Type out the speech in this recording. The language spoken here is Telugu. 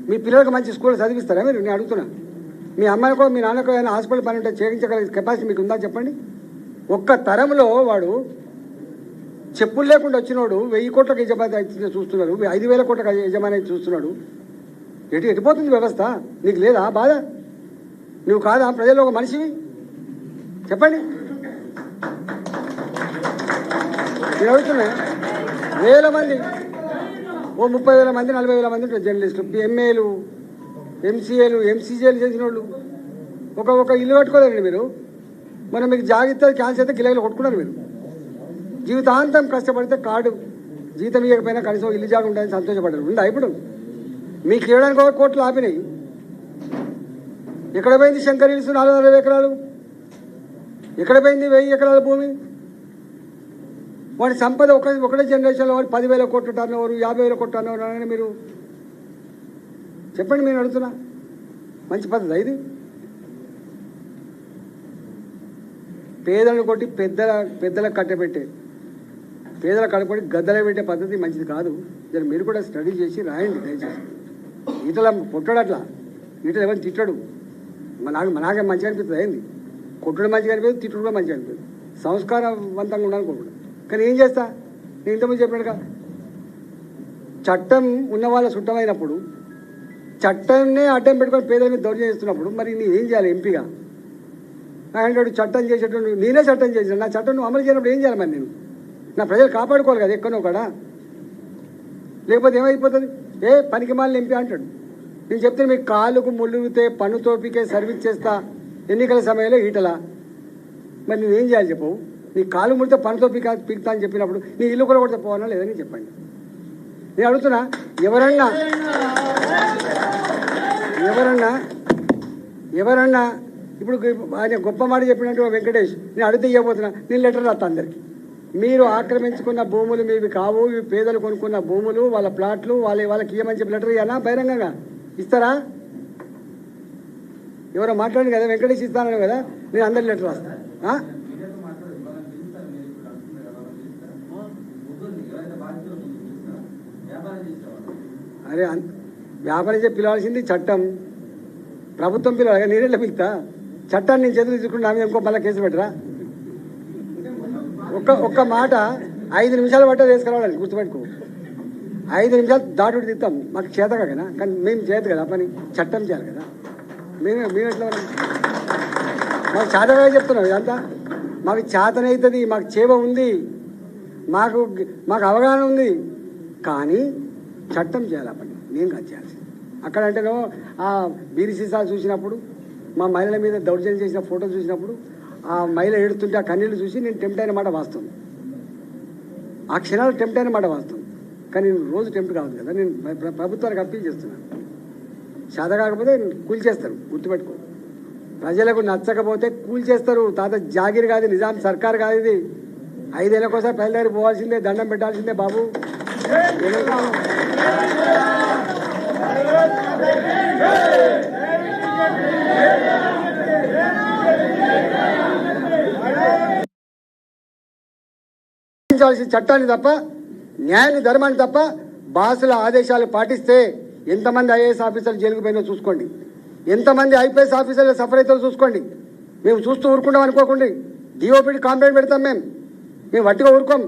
మీ పిల్లలకు మంచి స్కూల్ చదివిస్తారా మీరు? నేను అడుగుతున్నా. మీ అమ్మాయికో మీ నాన్నకో ఏమైనా హాస్పిటల్ పని ఉంటే చేయించగల కెపాసిటీ మీకు ఉందా చెప్పండి. ఒక్క తరంలో వాడు చెప్పులు లేకుండా వచ్చినోడు 1000 కోట్లకు యజమాని అయితే చూస్తున్నారు, 5000 కోట్లకు యజమాని అయితే చూస్తున్నాడు. ఎటుపోతుంది వ్యవస్థ? నీకు లేదా బాధ? నువ్వు కాదా ప్రజల్లో ఒక మనిషివి? చెప్పండి. నేను అడుగుతున్నా. వేల మంది, ఓ 30,000 మంది 40,000 మంది ఉంటారు జర్నలిస్టులు, ఎంఏలు, ఎంసీఏలు, ఎంసీజేలు చేసిన వాళ్ళు. ఒక ఇల్లు కట్టుకోలేరండి మీరు. మనం మీకు జాగ్రత్త క్యాన్సర్ అయితే గిలగిలు కొట్టుకున్నారు మీరు. జీవితాంతం కష్టపడితే కార్డు జీతం ఇవ్వకపోయినా కనీసం ఇల్లు జాగా ఉండాలని సంతోషపడ్డారు. ఉందా ఇప్పుడు? మీకు ఇవ్వడానికి 1 కోట్లు ఆపినాయి. ఎక్కడ పోయింది శంకర్ హిల్స్ 440 ఎకరాలు? ఎక్కడ పోయింది 1000 ఎకరాల భూమి? వాడి సంపద ఒకటే జనరేషన్లో వాడు 10,000 కోట్ల టర్న్ ఓవర్, 50,000 కోట్ల టర్న్ ఓవర్ అని మీరు చెప్పండి. నేను అడుగుతున్నా, మంచి పద్ధతి ఇది? పేదలను కొట్టి పెద్దలకు కట్టబెట్టే, పేదల కడపడి గద్దలు పెట్టే పద్ధతి మంచిది కాదు. మీరు కూడా స్టడీ చేసి రాయండి దయచేసి. ఈటల కొట్టడు అట్లా, ఈటలు ఎవరిని తిట్టడు. నాకే మంచిగా అనిపిస్తుంది. అయింది కొట్టడం మంచిగా అనిపిస్తుంది, తిట్టడం కూడా మంచిగా అనిపిస్తుంది. సంస్కారవంతంగా ఉండాలి కొట్టడం. కానీ ఏం చేస్తా? నేను ఇంతకుముందు చెప్పినట్టుగా చట్టం ఉన్న వాళ్ళ చుట్టమైనప్పుడు, చట్టాన్నే అడ్డం పెట్టుకొని పేదల మీద దౌర్జన్యం చేస్తున్నప్పుడు మరి నేను ఏం చేయాలి ఎంపీగా? అంటాడు చట్టం చేసేటప్పుడు నేనే చట్టం చేసాను, నా చట్టం నువ్వు అమలు చేయనప్పుడు ఏం చేయాలి? మరి నేను నా ప్రజలు కాపాడుకోవాలి కదా ఎక్కడో కూడా. లేకపోతే ఏమైపోతుంది? పనికి మాలిన ఎంపీ అంటాడు. నేను చెప్తే మీకు కాలుకు ముళ్ళుగితే పన్ను తోపికే సర్వీస్ చేస్తా ఎన్నికల సమయంలో ఈటలా. మరి నువ్వేం చేయాలి చెప్పవు? నీ కాలు ముడితే పన్నుతో పీకుతా అని చెప్పినప్పుడు నీ ఇల్లు కూడా కొడితే పోవాలా లేదని చెప్పండి. నేను అడుగుతున్నా, ఎవరన్నా ఇప్పుడు ఆయన గొప్ప మాట చెప్పినట్టు వెంకటేష్, నేను అడిగితే ఇవ్వబోతున్నా. నేను లెటర్ రాస్తా అందరికి. మీరు ఆక్రమించుకున్న భూములు మీవి కావు, ఇవి పేదలు కొనుక్కున్న భూములు, వాళ్ళ ప్లాట్లు, వాళ్ళకి ఇవ్వమని చెప్పి లెటర్ ఇవ్వాలా? బహిరంగంగా ఇస్తారా? ఎవరో మాట్లాడి కదా వెంకటేష్ ఇస్తానని కదా, నేను అందరి లెటర్ రాస్తా. అరే వ్యాపారం చెప్పి పిలవాల్సింది చట్టం, ప్రభుత్వం పిలవాలి. నేనేళ్ళ పిలుతా? చట్టాన్ని నేను చేతులు తీసుకుంటా, నా మీద ఇంకో మళ్ళీ కేసు పెట్టరా? ఒక్క మాట 5 నిమిషాలు పట్ట తీసుకురావాలని గుర్తుపెట్టుకో. 5 నిమిషాలు దాటుడు తీస్తాం. మాకు చేత కదా, కానీ మేము చేయదు కదా పని, చట్టం చేయాలి కదా. మేము ఎట్లా మాకు చేతగా చెప్తున్నాం ఇదంతా. మాకు చేతనవుతుంది, మాకు చేవ ఉంది, మాకు అవగాహన ఉంది. కానీ చట్టం చేయాలి ఆ పని, నేను కాదు చేయాల్సింది. అక్కడంటేనో ఆ బీరి సీసాలు చూసినప్పుడు, మా మహిళల మీద దౌర్జన్యం చేసిన ఫోటోలు చూసినప్పుడు, ఆ మహిళ ఏడుతుంటే ఆ కన్నీళ్ళు చూసి నేను టెంప్ట్ అయిన మాట వాస్తవం. ఆ క్షణాలు టెంప్ట్ అయిన మాట వాస్తవం. కానీ నేను రోజు టెంప్ట్ కావద్దు కదా. నేను ప్రభుత్వానికి అప్పీల్ చేస్తున్నాను. చేత కాకపోతే కూల్చేస్తారు, గుర్తుపెట్టుకో. ప్రజలకు నచ్చకపోతే కూల్చేస్తారు. తాత జాగిరి కాదు, నిజాం సర్కార్ కాదు ఇది. 5 ఏళ్ళ కోసం ప్రజల దగ్గర పోవాల్సిందే, దండం పెట్టాల్సిందే బాబు. చట్టాన్ని తప్ప, న్యాయాన్ని, ధర్మాన్ని తప్ప బాసుల ఆదేశాలు పాటిస్తే ఎంతమంది ఐఏఎస్ ఆఫీసర్లు జైలుకు పోయినా చూసుకోండి, ఎంతమంది ఐపీఎస్ ఆఫీసర్లు సఫర్ అవుతారో చూసుకోండి. మేము చూస్తూ ఊరుకుంటాం అనుకోకండి. డిఓపీడి కాంప్లైంట్ పెడతాం. మేము వట్టిగా ఊరుకోం.